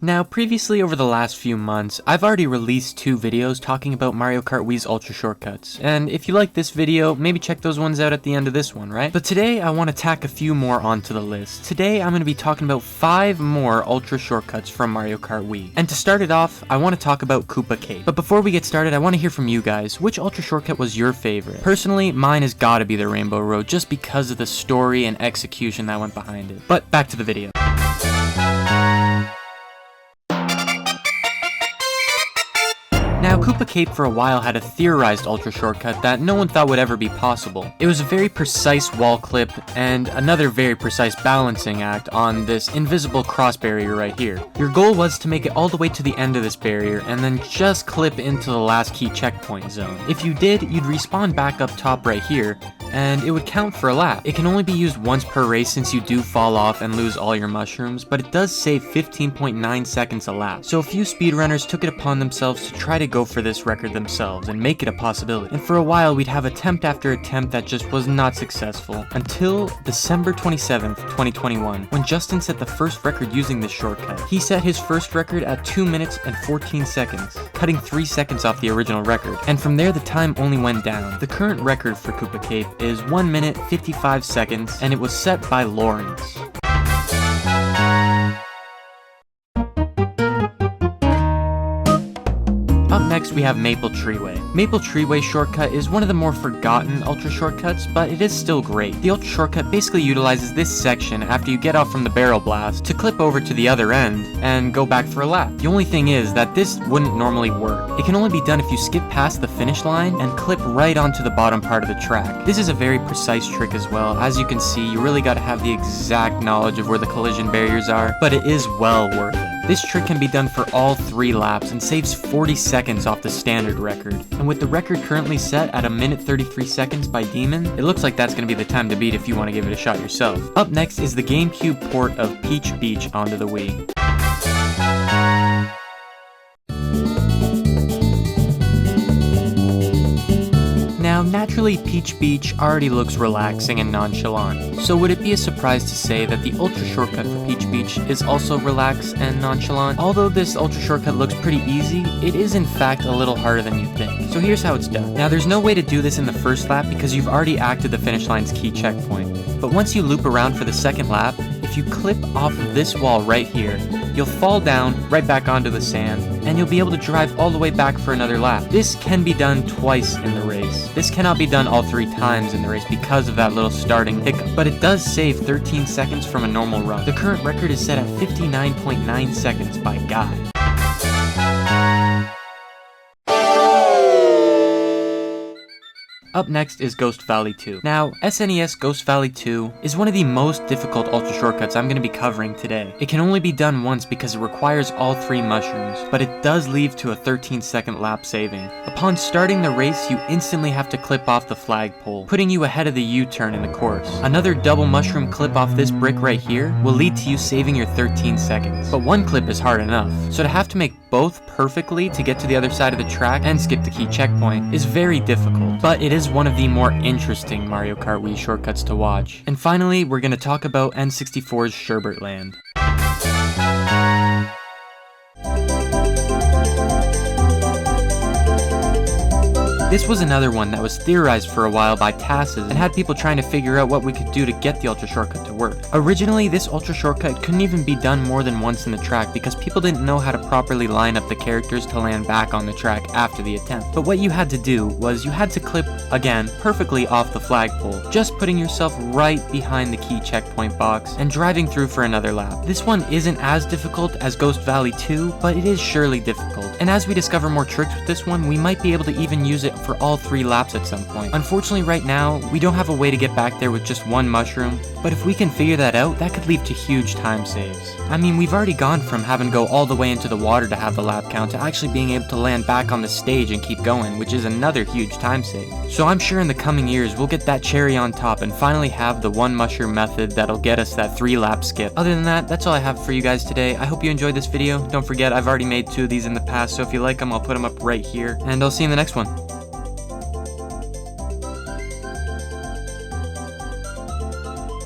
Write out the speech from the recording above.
Now, previously over the last few months, I've already released 2 videos talking about Mario Kart Wii's Ultra Shortcuts, and if you like this video, maybe check those ones out at the end of this one, right? But today, I want to tack a few more onto the list. Today, I'm going to be talking about 5 more Ultra Shortcuts from Mario Kart Wii. And to start it off, I want to talk about Koopa Cape. But before we get started, I want to hear from you guys. Which Ultra Shortcut was your favorite? Personally, mine has got to be the Rainbow Road, just because of the story and execution that went behind it. But back to the video. Now, Koopa Cape for a while had a theorized Ultra Shortcut that no one thought would ever be possible. It was a very precise wall clip and another very precise balancing act on this invisible cross barrier right here. Your goal was to make it all the way to the end of this barrier and then just clip into the last key checkpoint zone. If you did, you'd respawn back up top right here, and it would count for a lap. It can only be used once per race since you do fall off and lose all your mushrooms, but it does save 15.9 seconds a lap. So a few speedrunners took it upon themselves to try to go for this record themselves and make it a possibility. And for a while we'd have attempt after attempt that just was not successful, until December 27th, 2021, when Justin set the first record using this shortcut. He set his first record at 2 minutes and 14 seconds, cutting 3 seconds off the original record, and from there the time only went down. The current record for Koopa Cape is 1 minute 55 seconds, and it was set by Lawrence. Up next we have Maple Treeway. Maple Treeway shortcut is one of the more forgotten Ultra Shortcuts, but it is still great. The Ultra Shortcut basically utilizes this section after you get off from the barrel blast to clip over to the other end and go back for a lap. The only thing is that this wouldn't normally work. It can only be done if you skip past the finish line and clip right onto the bottom part of the track. This is a very precise trick as well. As you can see, you really gotta have the exact knowledge of where the collision barriers are, but it is well worth it. This trick can be done for all 3 laps and saves 40 seconds off the standard record. And with the record currently set at 1 minute 33 seconds by Demon, it looks like that's going to be the time to beat if you want to give it a shot yourself. Up next is the GameCube port of Peach Beach onto the Wii. Now, naturally, Peach Beach already looks relaxing and nonchalant, so would it be a surprise to say that the Ultra Shortcut for Peach Beach is also relaxed and nonchalant? Although this Ultra Shortcut looks pretty easy, it is in fact a little harder than you'd think. So here's how it's done. Now, there's no way to do this in the first lap because you've already acted the finish line's key checkpoint. But once you loop around for the second lap, if you clip off of this wall right here, you'll fall down right back onto the sand, and you'll be able to drive all the way back for another lap. This can be done twice in the race. This cannot be done all 3 times in the race because of that little starting hiccup, but it does save 13 seconds from a normal run. The current record is set at 59.9 seconds by Guy. Up next is Ghost Valley 2. Now, SNES Ghost Valley 2 is one of the most difficult Ultra Shortcuts I'm going to be covering today. It can only be done once because it requires all 3 mushrooms, but it does lead to a 13-second lap saving. Upon starting the race, you instantly have to clip off the flagpole, putting you ahead of the U-turn in the course. Another double mushroom clip off this brick right here will lead to you saving your 13 seconds. But one clip is hard enough, so to have to make both perfectly to get to the other side of the track and skip the key checkpoint is very difficult, but it is one of the more interesting Mario Kart Wii shortcuts to watch. And finally, we're going to talk about N64's Sherbert Land. This was another one that was theorized for a while by Tasses and had people trying to figure out what we could do to get the Ultra Shortcut to work. Originally, this Ultra Shortcut couldn't even be done more than once in the track because people didn't know how to properly line up the characters to land back on the track after the attempt. But what you had to do was you had to clip, again, perfectly off the flagpole, just putting yourself right behind the key checkpoint box and driving through for another lap. This one isn't as difficult as Ghost Valley 2, but it is surely difficult. And as we discover more tricks with this one, we might be able to even use it for all 3 laps at some point. Unfortunately, right now, we don't have a way to get back there with just 1 mushroom, but if we can figure that out, that could lead to huge time saves. I mean, we've already gone from having to go all the way into the water to have the lap count to actually being able to land back on the stage and keep going, which is another huge time save. So I'm sure in the coming years, we'll get that cherry on top and finally have the 1 mushroom method that'll get us that 3 lap skip. Other than that, that's all I have for you guys today. I hope you enjoyed this video. Don't forget, I've already made 2 of these in the past, so if you like them, I'll put them up right here, and I'll see you in the next one.